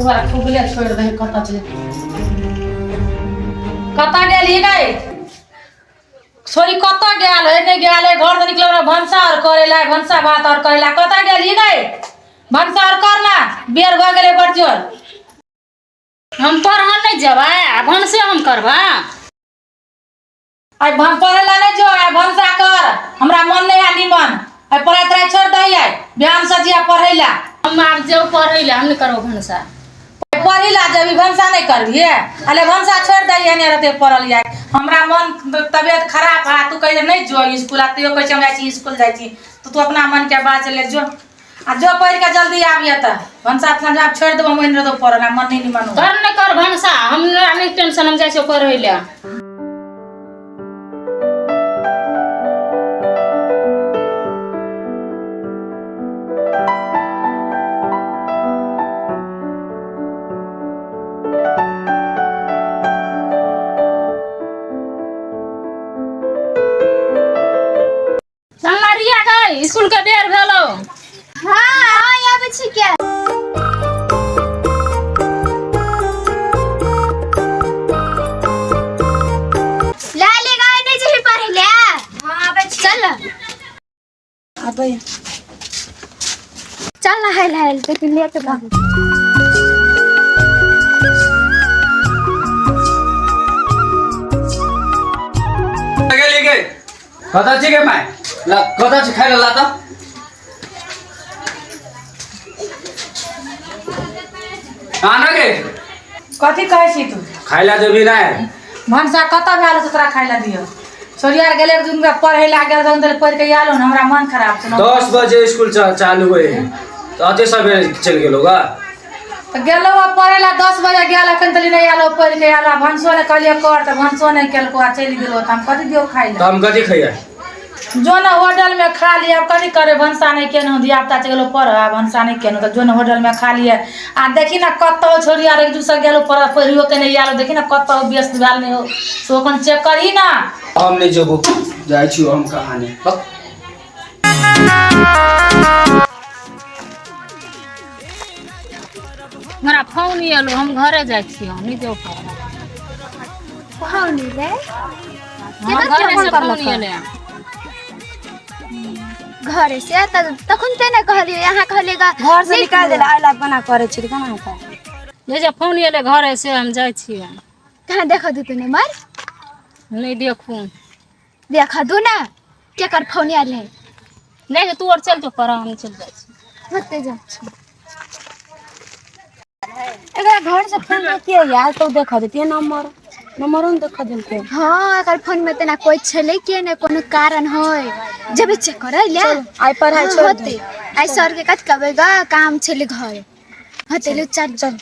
तुम्हारा खुगले छोड़ दे कता चले कता गेली गई छोरी कता गेल है नहीं गेल है घर से निकल भंसा और करेला भंसा भात और करेला कता गेली गई भंसा और करना बेर भ गेले बड़ जोर हम पढ़न नहीं जबा भंसे हम करबा आई भन पढ़ेला नहीं जो आई भंसा कर हमरा मन नहीं है निमन आई पढ़ाई तराई छोड़ दई आई बिहान सजिया पढ़ेला हम आब जो पढ़ैला हम नहीं करबो भंसा पढ़ेला जब भंसा नहीं करबी अले भंसा छोड़ दई है ने रहते पढ़ल जाय हमरा मन तबियत खराब है तू कहे नहीं जो स्कूल आते कहे हम जाई स्कूल जाई तो तू अपना मन के बात ले जो आ जो पढ़ के जल्दी आबिया त भंसा अपना जब छोड़ देबो मन रे तो पढ़ला मन नहीं निमन कर न कर भंसा हम नहीं टेंशन हम जाई से पढ़ैला स्कूल के देर भेलो हां आबै छी के लाले गाय नहीं जही पढ़ले हां आबै छी चल अबे चल नहाइल हाइल तो ले के भाग गेली गई कता छी के माय ला कता छी खाइला ला त आना के कथी कहे छी तू खाइला देबी ना भंसा कता भेल से तोरा खाइला दियो छोरियार गेले एक दिन में पढ़ेला गेल जंदल पढ़ के आलो न हमरा मन खराब छ 10 बजे स्कूल चालू होए तो अते सबेरे चल गेलोगा तो गेलो पढ़ेला 10 बजे गेल अखन तली नहीं आलो पढ़ के आलो भंसो ने कहलिए कर त भंसो नहीं केलको आ चली गेलो त हम कथी दियो खाइला तो हम कथी खइया जो ना होटल में खा लिया अब कथी करे भंसा नहीं केनो दियापता चलो पढ़ आ भंसा नहीं केनो तो जो ना होटल में खा लिया आ देखी ना कतो छोरिया एक दूसरे गेलो पढ़ पढ़ियो के नहीं आलो देखी ना कतो व्यस्त भेल नहीं हो सो कन चेक करी ना हम नहीं जबो जाय छी हम कहानी हमरा फोन एलो हम घरे जाय छी हम नहीं जो फोन ले हां घरे से फोन एले घर से तखन ते ने कहलियो यहां कहलेगा घर से निकाल देला आइला बना करे छी केना होता ले जे फोन एले घरे से हम जाय छी कहां देखो दू तने मार नहीं देखू देखा दू ना के कर फोन आले नहीं तू और चल तो पर हम चल जाय छी होते जा एकरा घर से फोन के यार तो देखा देती नंबर न देखा देते हां अगर फोन में तना कोई छले के ने कोनो कारण होय जब चेक कर ले आई पढ़ाई छोड़ दे आई सर के कत कबेगा काम छले घर हते ले चल चल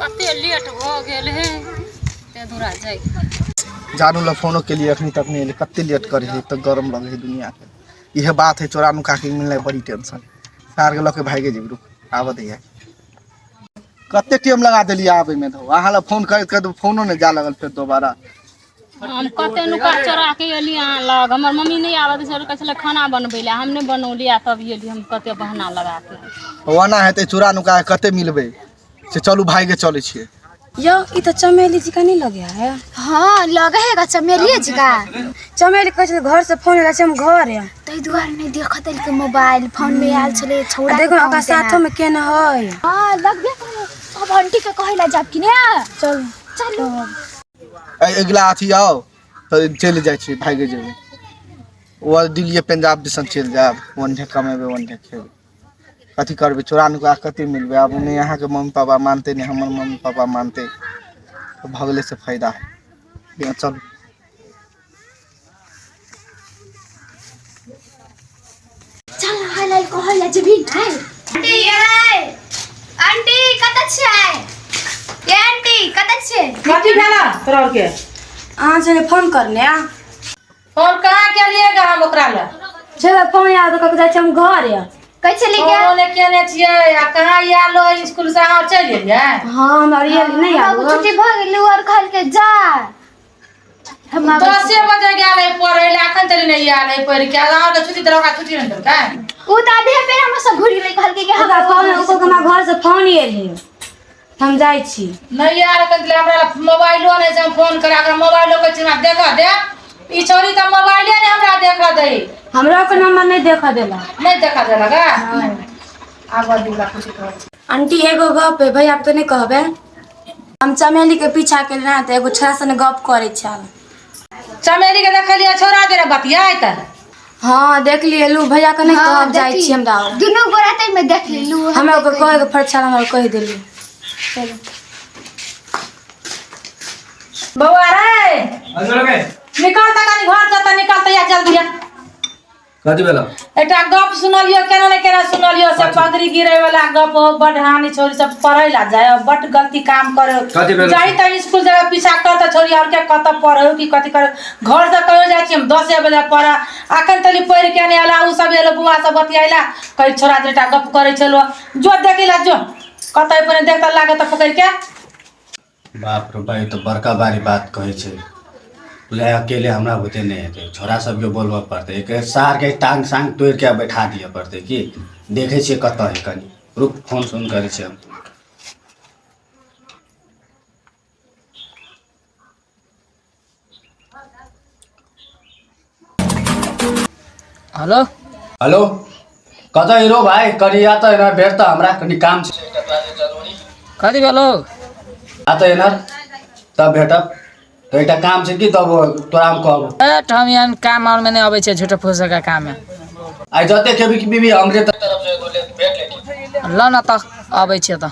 कते लेट हो गेल है ते दूरा जाय जानू ला फोनो के लिए अखनी तक नहीं कत्ते लेट करे है तो गरम लगे है दुनिया के यह बात है चोरा नुका के मिलने बड़ी टेंशन सार के लके भागे जेबरू आवत है कत्ते टाइम लगा देली आवे में तो आहा ला फोन कर दो फोनो ने जा लगल फिर दोबारा हम कते नुका चोरा के एली आ लग हमर मम्मी नहीं आवत सर कहले खाना बनबैला हम नहीं बनौलिया तब एली हम कते बहाना लगा के वना है ते चोरा नुका कत्ते मिलबे से चलू भागे चले छिए यो ई तो चमेली जी का नहीं लगे है हां लगे है चमेली जी का चमेली कह घर से फोन आला हम घर है तई दुआर नहीं देखत के मोबाइल फोन में आल छले छौड़ा देखो ओका साथ में केन है हां लगबे करे अब आंटी के कहला जाब कि ने चल चलो अगला अथी आओ तो चल जाय छी भागे जेबे वो दिल्ली पंजाब दिसन चल जाब वन ढे कमेबे वन ढे खेबे कथी करबे चोरा नुका कते मिलबे अब ने यहाँ के मम्मी पापा मानते नहीं हमर मम्मी पापा मानते तो भगले से फायदा है चल चल हाल कहला जेबी आंटी आंटी कत छै ये आंटी कत छै कथी भेला तोरा के आ से फोन करने फोन कहाँ के लिएगा हम ओकरा ले छे फोन याद कर जाय हम घर है कई चली गया ओने केने छियै आ कहाँ आलो स्कूल से आ चल गेलियै हां हम अरियल नहीं आलो छुट्टी भ गेल और खल के जा हम आबै 10 बजे गेल है पढ़े ले अखन तक नहीं आयल है पढ़ के अहाँ के छुट्टी दरोगा छुट्टी नहीं देलकै उ त आधे बेर हम सब घुरि गेलै कहल के ओकरा फोन ओको हमरा घर से फोन एल है हम जाइ छी नहीं आयल कहले हमरा मोबाइलो नहीं से हम फोन करा के मोबाइलो के हमरा देखा दे ई छोरी त मोबाइले ने हमरा देखा दे हमरा के नंबर नहीं देखा देला नहीं देखा दे लगा आगो दिला कुछ कर आंटी एगो गप है भैया के तो नहीं कहबे हम चमेली के पीछा के ना त एगो छोरा से गप करे छल चमेली के देखलिए छोरा जरे बतियाई त हाँ देख लिए लू भैया के नहीं कहब जाइ छी हमरा दुनु गोराते में देख लेलु हमरा ओकर कहे के फट छल हमरा कह देली चलो बउआ रे अंदर के निकल त कनी घर से त निकल त या जल्दी आ कथी भेलो एकटा गप सुनलियो केना ने केना सुनलियो से पगड़ी गिरे वाला गप हो बड हानि छोरी सब पढ़ै ला जाय बड गलती काम करे कथी भेलो? जाई त स्कूल जगह पीछा कर त छोरी और के कत पढ़ो कि कथी करे घर से कहियो जाय छी हम 10 बजे पढ़ अखन तली पढ़ के ने आला उ सब एलो बुआ सब बतियाइला कहि छोरा जेटा गप करे छलो जो देखिला जो कतै पर देख त लागे त पकड़ के बाप रे भाई तो बड़का बारी बात कहे छे ले अकेले हमरा होते नहीं है छोरा सबके बोलबा पड़ते एक सार के टांग सांग तोड़ के बैठा दिए पड़ते कि देखे छे कत है कनी रुक फोन सुन करे छे हम हेलो हेलो कत हिरो भाई करिया त एना भेट त हमरा कनी काम छे कथी भेलो आ त एना तब भेटब तो एकटा काम छे कि तब तोरा हम कहब हम यहाँ काम और में नहीं आवे छे झूठे फूसे का काम है आई जते खेबी कि बीबी हमरे तरफ से बोले भेट ले ल न त आवे छे त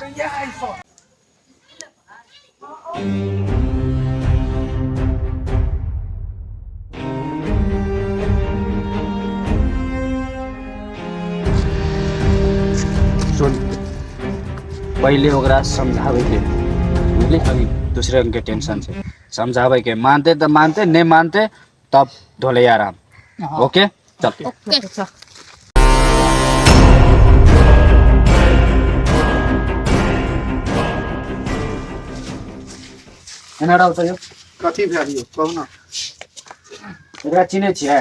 सुन पहले ओकरा समझावे के बुझली अभी दूसरे रंग के टेंशन से समझावे के मानते तो मानते नहीं मानते तब ढोले आराम ओके चल एना रहो तो कथी भेलियो कहू ना एकरा चिन्हे छियै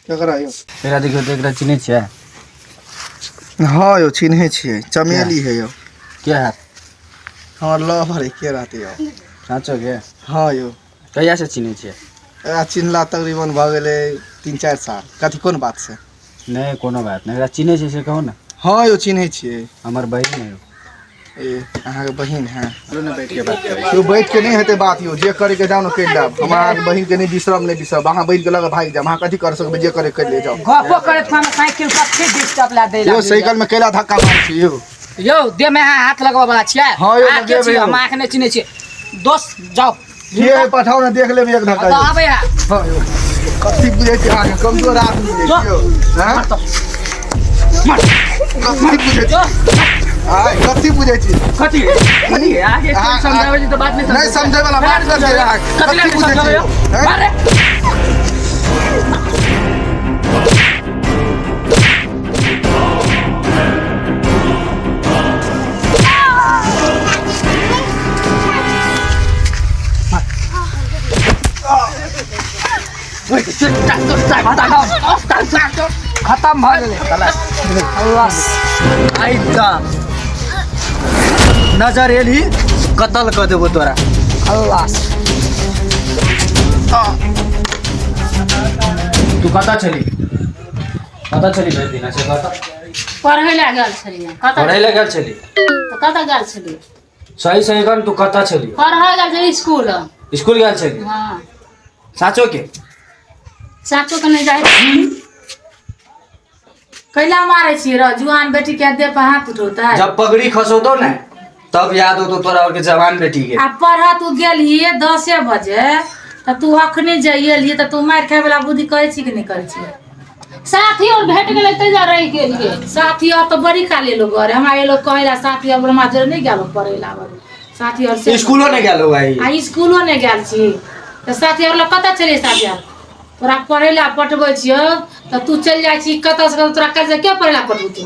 केकरा यो एकरा देखियो तो एकरा चिन्हे छियै हाँ यो चिन्हे छियै चमेली है यो के है हमर लवर है के रहते यो साँचो के हाँ यो कहिया से चिन्हे छियै आ चिन्हला तकरीबन भ गेलै 3-4 साल कथी कोन बात से नहीं कोनो बात नहीं एकरा चिन्हे छियै से कहू ना हाँ यो चिन्हे छियै हमर बहिन है ए अहाँ के बहिन है ना बैठ के बात करै यो बैठ के नहीं हेते बात यो जे करे के जाओ न कर दाब हम अहाँ के बहिन के नहीं बिसरब नहीं बिसरब अहाँ बहिन के लगे भाग जाब अहाँ कथी कर सकबे जे करे कर ले जाओ गपो करे त हम साइकिल कथी डिस्टर्ब ला दे यो साइकिल में केला धक्का मार छी यो यो दे में हाथ लगवा वाला छियै हाँ, यो आके लगेबै छियै, यो। हम आँख नहीं चिन्हे छियै दोस्त जाओ ये पठाओ ना देख लेबे एक धक्का तो यो। आबे है हाँ यो कथी बुझे छी अहाँ के कमजोर आदमी बुझे छी यो हैं कथी बुझे छी आय कथी बुझे छी कथी कथी आगे हाँ, समझावे छी तो बात नहीं नहीं समझे वाला बात कर दे अहाँ कथी कथी बुझे छी यो हैं? अरे खत्म भ गेलै अल्लाह आई त नजर एली कतल कर देबो तोरा अल्लाह तू कता चली भेज दिना से कता पढ़ै लए गेल छलियै कतऽ पढ़ै ले गेल चली तऽ कतऽ गेल छलियै सही सही कर तू कता चली पढ़ै गेल छलियै स्कूल स्कूल गेल चली हाँ साचो के साचो के नहीं जाइ कैला मारे छी र जुआन बेटी के देह पर हाथ उठौता है जब पगड़ी खसोतो ना तब याद होतो तोरा और के जवान बेटी के आ पढ़ा तू गेलिए 10 बजे त तू अखने जाइए त तू मार खाए वाला बुद्धि करे छी कि नहीं करे छी साथी और भेट गेलै तै जा रहि गेलियै साथी और तो बड़ी काले लोग घर हमारे लोग कहेला साथी और माजर नहीं गेलो पढ़े ला साथी और से स्कूलो नहीं गेलो भाई आ स्कूलो नहीं गेल छी त साथी और लोग कत चले साथी और तोरा पढ़े ला पटबै छियो त तू चल जाय छी कत से तोरा कल से के पढ़े ला पटबू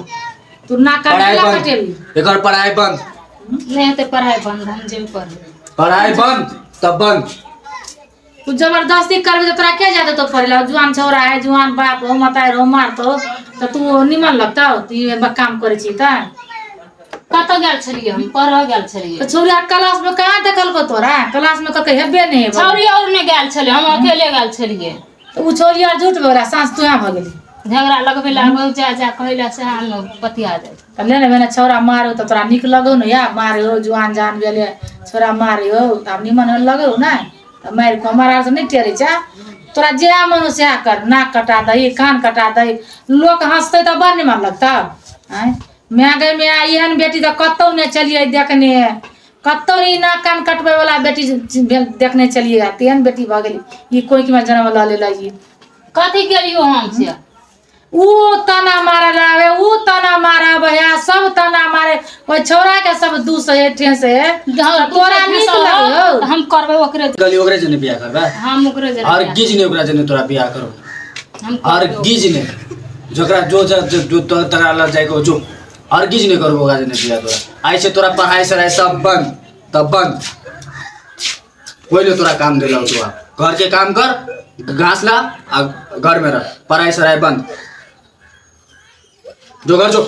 तू ना पढ़ाई करला बंद कटेली एकर पढ़ाई बंद नहीं हेतै पढ़ाई बंद हम जेबै पढ़ै पढ़ाई बंद तब बंद तू जबरदस्ती करबे तो तोरा क्या जाते तो पड़ेला जुआन छौरा है जुआन बाप हो मता रो मार तो तू निमन लगता तू ये काम करे छी त कतऽ गेल छलियै हम पढ़ऽ गेल छलियै तो छौरा क्लास में कहाँ देखल को तोरा क्लास में कके हेबे नहीं है छौरी और ने गेल छलै हम अकेले गेल छलियै तो उ छौरी यार झूठ बोला सांस तू यहाँ भ गेली झगड़ा लगबे लागल जा कहला से हम पतिया जाय त ले ने छौरा मारो तो तोरा निक लगौ न या मारो जुआन जान बेले छौरा मारो अब निमन लगौ ना त मार को मारा से नहीं टेरे जा तोरा जे मन से कर नाक कटा दही कान कटा दही लोग हंसते तो बड़ निमन लगता हैं मैं गई मैं एहन बेटी तो कतौ ने चलिए देखने कतौ नहीं नाक कान कटबे वाला बेटी देखने चलिए तेहन बेटी भ गेली ई कोई के में जन्म ल ले लई कथी केलियो हम से ऊ तना मारे लावे ऊ तना मारा भैया सब तना मारे ओइ छोरा के सब दूस एठे से तोरा नीक लगो हम करबे ओकरे गली ओकरे जने बियाह करबा हम ओकरे जरे और गिज ने ओकरा जने तोरा बियाह करो हम और गिज ने जोकरा जो तोरा ल जाय को जो और गिज ने करबो ओकरा जने बियाह तोरा आई से तोरा पढ़ाई सराय सब बंद तब बंद पहिले तोरा काम देलौ तू घर के काम कर घास ला घर में रह पढ़ाई सराय बंद जो घर जो